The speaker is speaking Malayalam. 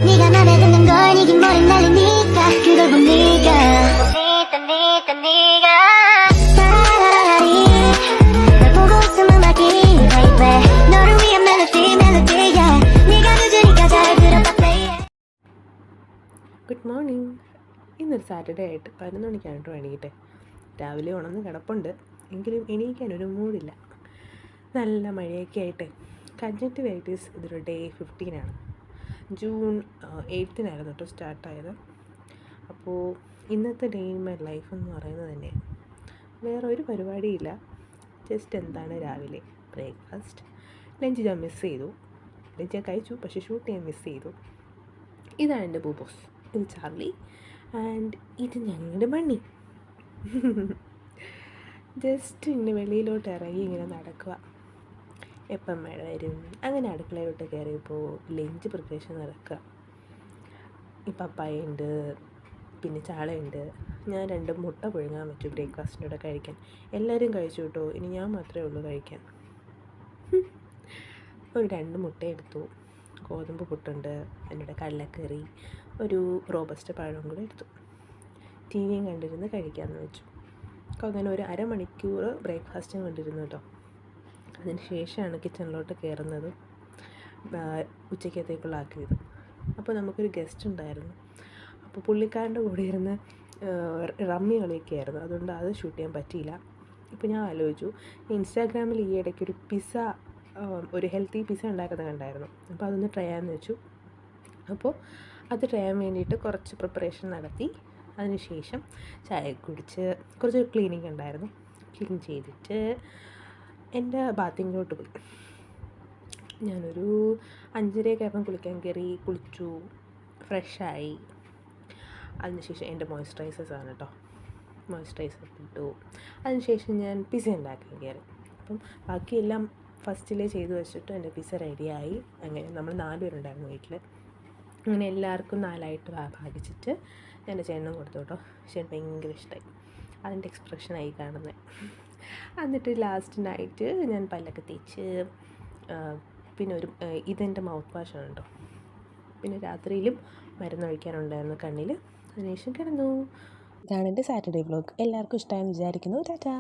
네가 맘에 드는 걸 이긴 머리 날리니까 그걸 본 네가 차라리 널 보고 웃음 음악이 baby 너를 위한 멜로디 yeah 네가 늦으니까 잘 들어봐 play good morning. ഇന്നൊരു സാറ്റർഡേ ആയിട്ട് 11 മണിക്കാണ് കേട്ടോ എണീറ്റെ. രാവിലെ ഉണർന്ന് കിടപ്പുണ്ട്, എങ്കിലും എണീക്കാനൊരു മൂഡില്ല. നല്ല മഴയൊക്കെ ആയിട്ട് കൺജക്റ്റിവൈറ്റിസ് ഇതൊരു ഡേ 15 ജൂൺ 8 കേട്ടോ സ്റ്റാർട്ടായത്. അപ്പോൾ ഇന്നത്തെ ഡേ ഇൻ മൈ ലൈഫ് എന്ന് പറയുന്നത് തന്നെ വേറെ ഒരു പരിപാടിയില്ല. ജസ്റ്റ് എന്താണ് രാവിലെ ബ്രേക്ക്ഫാസ്റ്റ്, ലഞ്ച് ഞാൻ മിസ് ചെയ്തു. ലഞ്ച് ഞാൻ കഴിച്ചു, പക്ഷേ ഷൂട്ട് ചെയ്യാൻ മിസ് ചെയ്തു. ഇതാണ് എൻ്റെ ബൂബോസ്, ഇത് ചാർലി ആൻഡ് ഇത് ഞങ്ങളുടെ മണ്ണി. ജസ്റ്റ് ഇങ്ങനെ വെളിയിലോട്ട് ഇറങ്ങി ഇങ്ങനെ നടക്കുക. എപ്പം മഴ വരും അങ്ങനെ അടുക്കളയിലോട്ട് കയറിയപ്പോൾ ലഞ്ച് പ്രിപ്പറേഷൻ നടക്കുക. ഈ പപ്പായുണ്ട്, പിന്നെ ചാളയുണ്ട്. ഞാൻ 2 മുട്ട പുഴുങ്ങാൻ വെച്ചു ബ്രേക്ക്ഫാസ്റ്റിൻ്റെ കൂടെ കഴിക്കാൻ. എല്ലാവരും കഴിച്ചു കേട്ടോ, ഇനി ഞാൻ മാത്രമേ ഉള്ളൂ കഴിക്കാൻ. ഒരു 2 മുട്ട എടുത്തു, ഗോതമ്പ് പുട്ടുണ്ട്, അതിൻ്റെ കടലക്കറി, ഒരു റോബസ്റ്റ് പഴം കൂടെ എടുത്തു. ടി വിയും കണ്ടിരുന്ന് കഴിക്കാമെന്ന് വെച്ചു. അങ്ങനെ ഒരു അരമണിക്കൂർ ബ്രേക്ക്ഫാസ്റ്റും കണ്ടിരുന്നു കേട്ടോ. അതിന് ശേഷമാണ് കിച്ചണിലോട്ട് കയറുന്നത്, ഉച്ചക്കത്തേക്കുള്ളാക്കിയത്. അപ്പോൾ നമുക്കൊരു ഗസ്റ്റ് ഉണ്ടായിരുന്നു. അപ്പോൾ പുള്ളിക്കാരൻ്റെ കൂടെ ഇരുന്ന് റമ്മി കളിയൊക്കെ ആയിരുന്നു, അതുകൊണ്ട് അത് ഷൂട്ട് ചെയ്യാൻ പറ്റിയില്ല. ഇപ്പോൾ ഞാൻ ആലോചിച്ചു, ഇൻസ്റ്റാഗ്രാമിൽ ഈ ഇടയ്ക്ക് ഒരു പിസ്സ, ഒരു ഹെൽത്തി പിസ്സ ഉണ്ടാക്കുന്നത് കണ്ടായിരുന്നു. അപ്പോൾ അതൊന്ന് ട്രൈ ചെയ്യാമെന്ന് വെച്ചു. അപ്പോൾ അത് ട്രൈ ചെയ്യാൻ വേണ്ടിയിട്ട് കുറച്ച് പ്രിപ്പറേഷൻ നടത്തി. അതിനുശേഷം ചായ കുടിച്ച് കുറച്ച് ക്ലീനിങ് ഉണ്ടായിരുന്നു, ക്ലീൻ ചെയ്തിട്ട് എൻ്റെ ബാത്തിങ്ങിലോട്ട് പോയി. ഞാനൊരു 5:30 ആയപ്പം കുളിക്കാൻ കയറി, കുളിച്ചു, ഫ്രഷായി. അതിനുശേഷം എൻ്റെ മോയ്സ്ചറൈസേഴ്സാണ് കേട്ടോ, മോയ്സ്ചറൈസർ ഇട്ടു. അതിനുശേഷം ഞാൻ പിസ്സ ഉണ്ടാക്കാൻ കയറി. അപ്പം ബാക്കിയെല്ലാം ഫസ്റ്റിലേ ചെയ്ത് വെച്ചിട്ട് എൻ്റെ പിസ്സ റെഡിയായി. അങ്ങനെ നമ്മൾ 4 പേരുണ്ടായിരുന്നു വീട്ടിൽ. അങ്ങനെ എല്ലാവർക്കും 4ആയിട്ട് ഭാഗിച്ചിട്ട് എൻ്റെ ചേട്ടനും കൊടുത്തു കേട്ടോ. ചേട്ടൻ ഭയങ്കര ഇഷ്ടമായി, അതിൻ്റെ എക്സ്പ്രഷനായി കാണുന്നത്. എന്നിട്ട് ലാസ്റ്റ് നൈറ്റ് ഞാൻ പല്ലൊക്കെ തേച്ച്, പിന്നെ ഇതെൻ്റെ മൗത്ത് വാഷാണ് കേട്ടോ. പിന്നെ രാത്രിയിലും മരുന്ന് ഒഴിക്കാനുണ്ടായിരുന്നു കണ്ണിൽ. അതിനുശേഷം കിടന്നു. ഇതാണ് എൻ്റെ സാറ്റർഡേ വ്ലോഗ്. എല്ലാവർക്കും ഇഷ്ടമായെന്ന് വിചാരിക്കുന്നു. ടാറ്റാ.